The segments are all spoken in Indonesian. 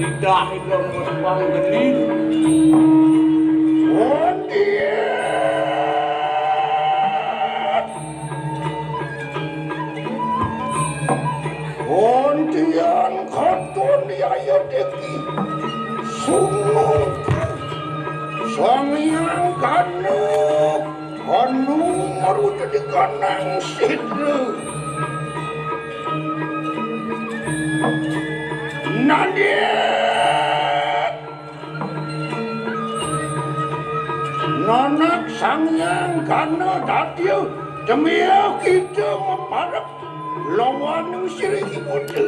Tidak hidup bersambang gede. Ondian katon yaya deki sungguh sang yang kanu marutu di kanang sidru Nadia Nanak sang yang kanu datyu demiau kita meparap lawan sirih ibutu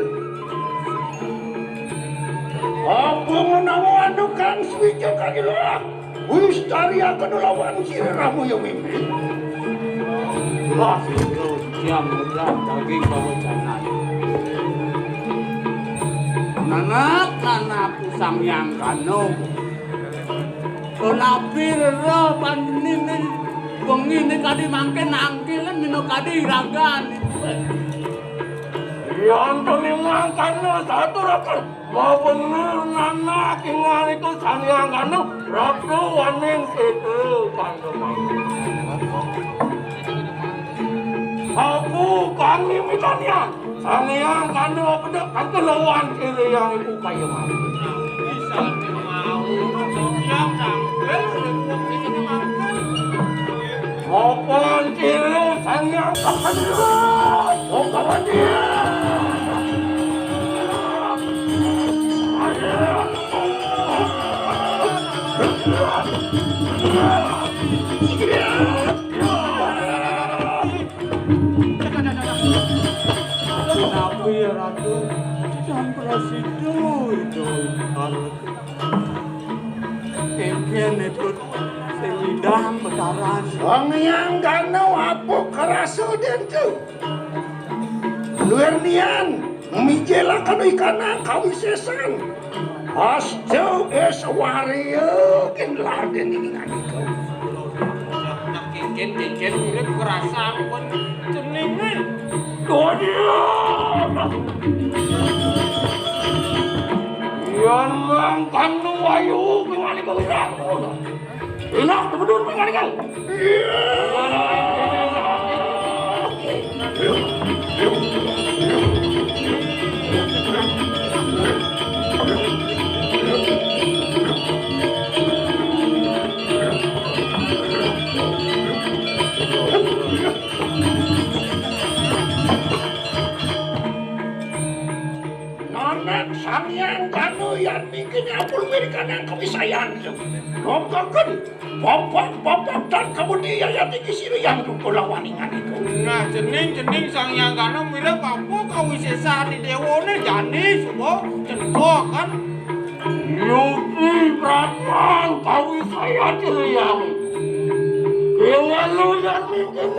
apa menawan kan swija kagilah wis tari akan lawan sirih ramu yang mimpi Wah, itu jam mudah daging bawacanan. Nanak pusang yang kanu. Kenapi rero pandini wengi ini kadi mangkin angkilan mino kadi iragan. Yang penimang kanu satu rakan mau bener nanak ingat itu saniang kanu Ratu waning itu kanu aku kami mitanya saniang kanu pedek aku lawan kiri yang itu kayu mau bisa mau yang tampil ini makan maupun kiri saniang kapan oh kawan dia Kenapa ya Ratu? Campur itu Kempen itu selidang betaran. Wong yang kanu apa kerasu den tu. Luar nian mijela kanu ikana kawisesan. Astu eswario kin laden ini ngani kau. Kikin urip kerasa pun cening. Yan mang kanu wayu ngani kau ira. Enak betul ngani kau. Samyang kanu yang bikin apul berikan yang kami sayang ngomongkan popok dan kemudian yang dikisir yang dukul lawaningan itu nah jening samyang kanu mirip apa kawisesa di dewane jani semua cendok kan yuki praman kawisaya yang kewalu yang bikin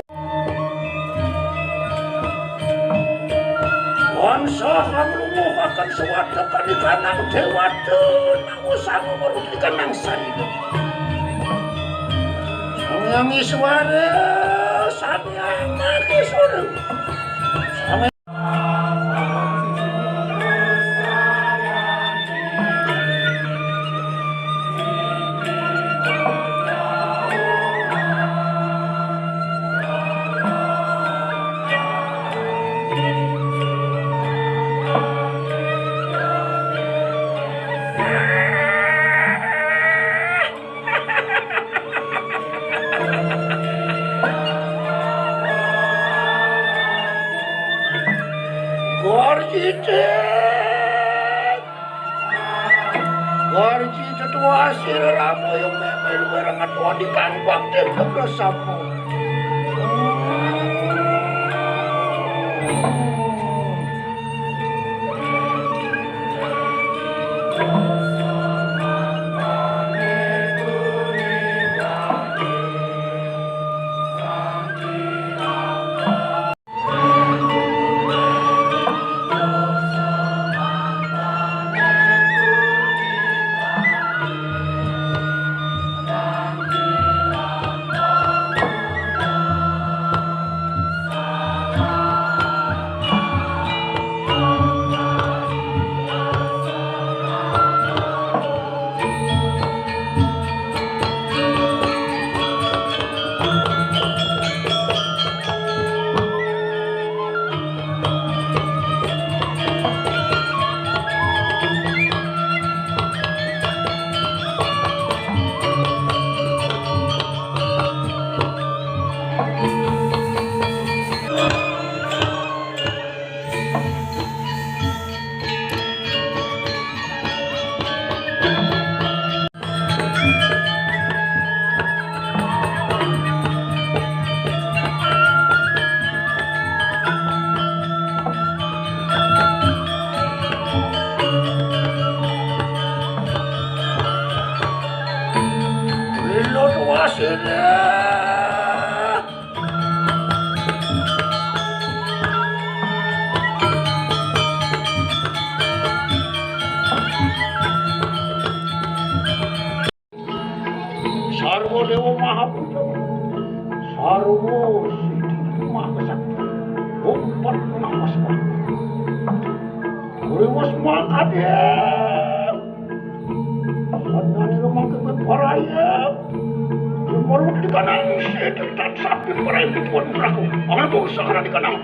Wansa hamlumu akan suatu panikanang dewata nangusamu merugikan nangsan itu. Samyang iswara, samyang mahiswara. Warji tetua asir ramu yang memel berangat wadi kangkang dan kebesamu. Sarwo Dewa Mahaputra, Sarwo Siddhi Mahasakti, Umpat Namas Kuriwas Makadem, Sadnani Rumangke Beparaya, Jumurut di kanang Sedek dan sapi Beparaya Bituan Muraku, Amal Bau Sakara di kanang.